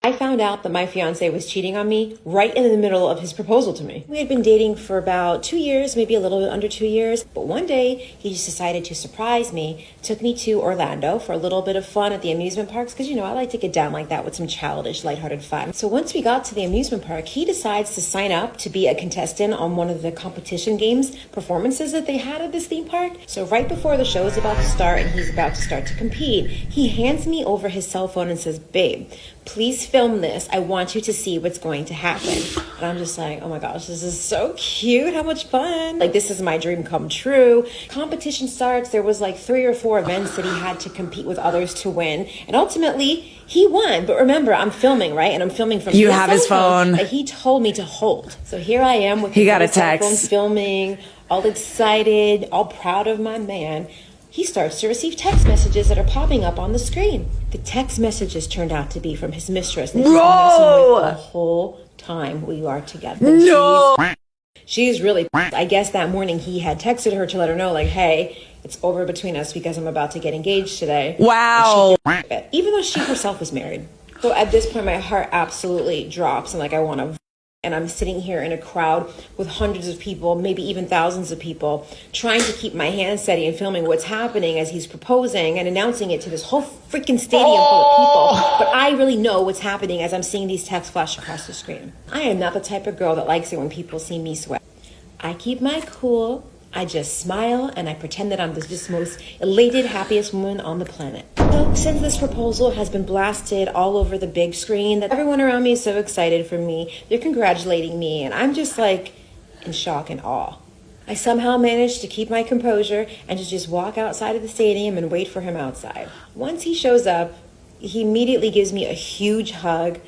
I found out that my fiance was cheating on me right in the middle of his proposal to me. We had been dating for about 2 years, maybe a little bit under 2 years, but one day he just decided to surprise me, took me to Orlando for a little bit of fun at the amusement parks, because I like to get down like that with some childish, lighthearted fun. So once we got to the amusement park, he decides to sign up to be a contestant on one of the competition games performances that they had at this theme park. So right before the show is about to start and he's about to start to compete, he hands me over his cell phone and says, "Babe, please film this. I want you to see what's going to happen." And I'm just like, oh my gosh, this is so cute. How much fun. Like, this is my dream come true. Competition starts. There was like 3 or 4 events that he had to compete with others to win. And ultimately, he won. But remember, I'm filming, right? And I'm filming from you have his phone that he told me to hold. So here I am with he got a cell text phone filming, all excited, all proud of my man. He starts to receive text messages that are popping up on the screen. The text messages turned out to be from his mistress that he's been messing with the whole time we are together. No. She's really, I guess that morning he had texted her to let her know, like, hey, it's over between us because I'm about to get engaged today. Wow. Even though she herself was married. So at this point, my heart absolutely drops and like I want to. And I'm sitting here in a crowd with hundreds of people, maybe even thousands of people, trying to keep my hand steady and filming what's happening as he's proposing and announcing it to this whole freaking stadium full of people. But I really know what's happening as I'm seeing these texts flash across the screen. I am not the type of girl that likes it when people see me sweat. I keep my cool. I just smile and I pretend that I'm the just most elated, happiest woman on the planet. So since this proposal has been blasted all over the big screen, that everyone around me is so excited for me, they're congratulating me, and I'm just like in shock and awe. I somehow managed to keep my composure and to just walk outside of the stadium and wait for him outside. Once he shows up, he immediately gives me a huge hug,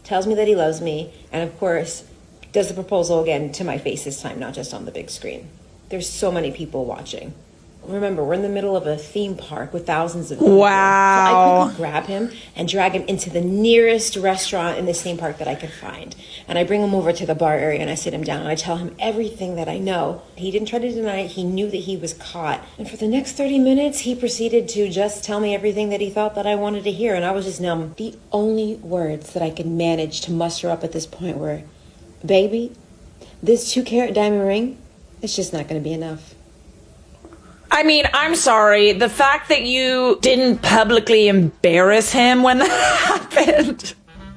tells me that he loves me, and of course, does the proposal again to my face this time, not just on the big screen. There's so many people watching. Remember, we're in the middle of a theme park with thousands of people. Wow. So I quickly grab him and drag him into the nearest restaurant in this theme park that I could find. And I bring him over to the bar area and I sit him down and I tell him everything that I know. He didn't try to deny it. He knew that he was caught. And for the next 30 minutes, he proceeded to just tell me everything that he thought that I wanted to hear. And I was just numb. The only words that I could manage to muster up at this point were, "Baby, this 2-carat diamond ring, it's just not going to be enough." I mean, I'm sorry. The fact that you didn't publicly embarrass him when that happened,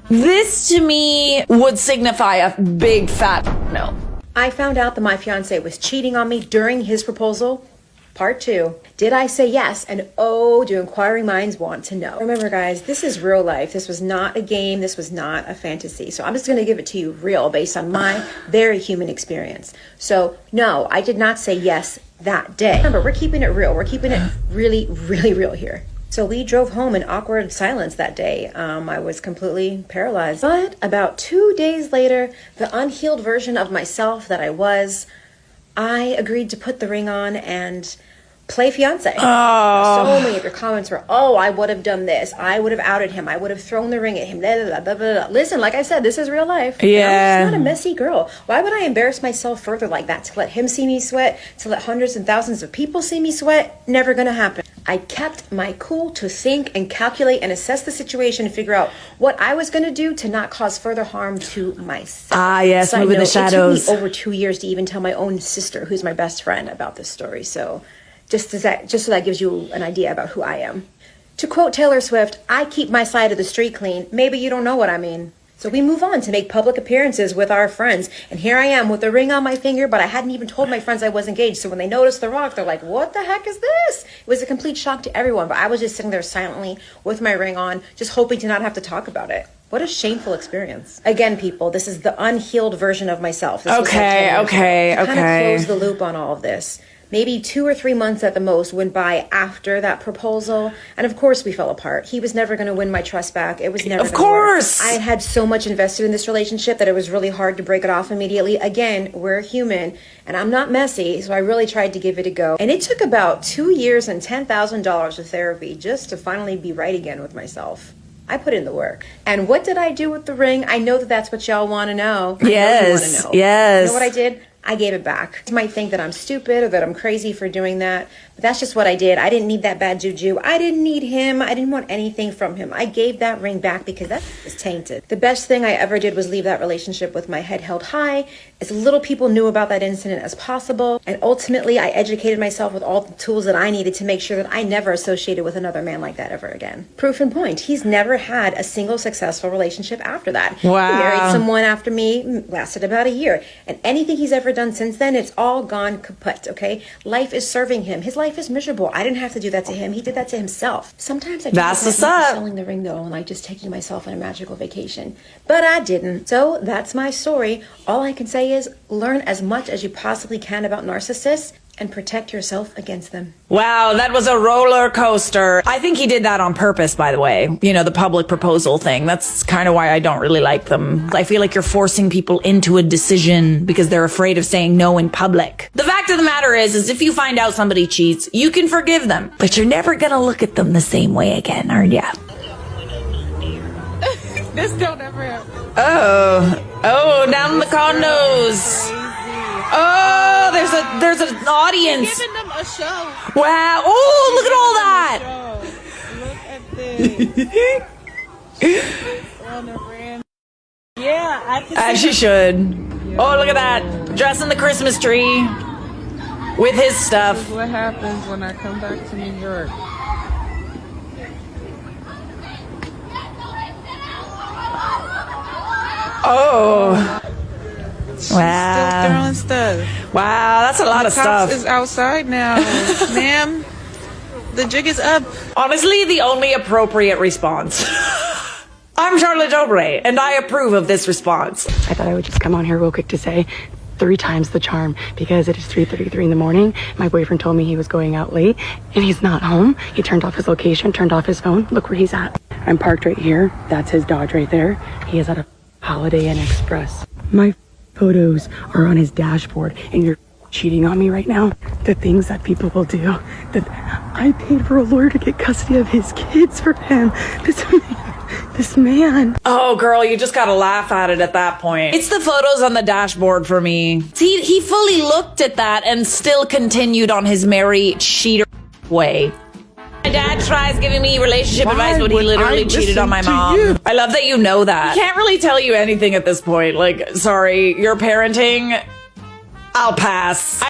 this to me would signify a big fat no. I found out that my fiance was cheating on me during his proposal. Part 2. Did I say yes? And oh, do inquiring minds want to know? Remember, guys, this is real life. This was not a game. This was not a fantasy. So I'm just going to give it to you real based on my very human experience. So no, I did not say yes that day. Remember, we're keeping it real. We're keeping it really, really real here. So we drove home in awkward silence that day. I was completely paralyzed. But about 2 days later, the unhealed version of myself that I was, I agreed to put the ring on and play fiance. So many of your comments were, oh, I would have done this. I would have outed him. I would have thrown the ring at him. Blah, blah, blah, blah, blah. Listen, like I said, this is real life. Yeah. I'm just not a messy girl. Why would I embarrass myself further like that? To let him see me sweat, to let hundreds and thousands of people see me sweat? Never gonna happen. I kept my cool to think and calculate and assess the situation and figure out what I was going to do to not cause further harm to myself. Yes, move in the shadows. It took me over 2 years to even tell my own sister, who's my best friend, about this story. So just so that gives you an idea about who I am. To quote Taylor Swift, I keep my side of the street clean. Maybe you don't know what I mean. So we move on to make public appearances with our friends. And here I am with a ring on my finger, but I hadn't even told my friends I was engaged. So when they noticed the rock, they're like, what the heck is this? It was a complete shock to everyone, but I was just sitting there silently with my ring on, just hoping to not have to talk about it. What a shameful experience. Again, people, this is the unhealed version of myself. This Okay. Kind of close the loop on all of this. Maybe 2 or 3 months at the most went by after that proposal. And of course we fell apart. He was never going to win my trust back. It was never Of course. I had so much invested in this relationship that it was really hard to break it off immediately. Again, we're human and I'm not messy. So I really tried to give it a go. And it took about 2 years and $10,000 of therapy just to finally be right again with myself. I put in the work. And what did I do with the ring? I know that that's what y'all want to know. Yes. You know what I did? I gave it back. You might think that I'm stupid or that I'm crazy for doing that, But that's just what I did. I didn't need that bad juju. I didn't need him. I didn't want anything from him. I gave that ring back because that was tainted. The best thing I ever did was leave that relationship with my head held high, as little people knew about that incident as possible. And ultimately, I educated myself with all the tools that I needed to make sure that I never associated with another man like that ever again. Proof in point, he's never had a single successful relationship after that. Wow. He married someone after me, lasted about a year. And anything he's ever done since then, it's all gone kaput, okay? Life is serving him. His life is miserable. I didn't have to do that to him. He did that to himself. Sometimes I That's just what's up. selling the ring though, and like just taking myself on a magical vacation. But I didn't. So that's my story. All I can say is learn as much as you possibly can about narcissists and protect yourself against them. Wow, that was a roller coaster. I think he did that on purpose, by the way. You know, the public proposal thing. That's kind of why I don't really like them. I feel like you're forcing people into a decision because they're afraid of saying no in public. The fact of the matter is if you find out somebody cheats, you can forgive them, but you're never gonna look at them the same way again, are ya? This don't ever happen. Oh, down in the condos. Oh, there's an audience. Giving them a show. Wow. Oh, look at all that. Look at this. On the ram. Yeah, I can As she should. Oh, look at that. Dressing the Christmas tree with his stuff. This is what happens when I come back to New York. Oh. Still Wow. throwing stuff. Wow, that's a lot of Cops stuff. is outside now. Ma'am, the jig is up. Honestly, the only appropriate response. I'm Charlotte Dobre, and I approve of this response. I thought I would just come on here real quick to say 3 times the charm because it is 3:33 in the morning. My boyfriend told me he was going out late and he's not home. He turned off his location, turned off his phone. Look where he's at. I'm parked right here. That's his Dodge right there. He is at a Holiday Inn Express. My photos are on his dashboard and you're cheating on me right now. The things that people will do. That I paid for a lawyer to get custody of his kids for him. This man. Oh, girl, you just gotta laugh at it at that point. It's the photos on the dashboard for me. See, he fully looked at that and still continued on his merry cheater way. My dad tries giving me relationship advice, but he literally cheated on my mom. I love that you know that. I can't really tell you anything at this point. Like, sorry, your parenting, I'll pass.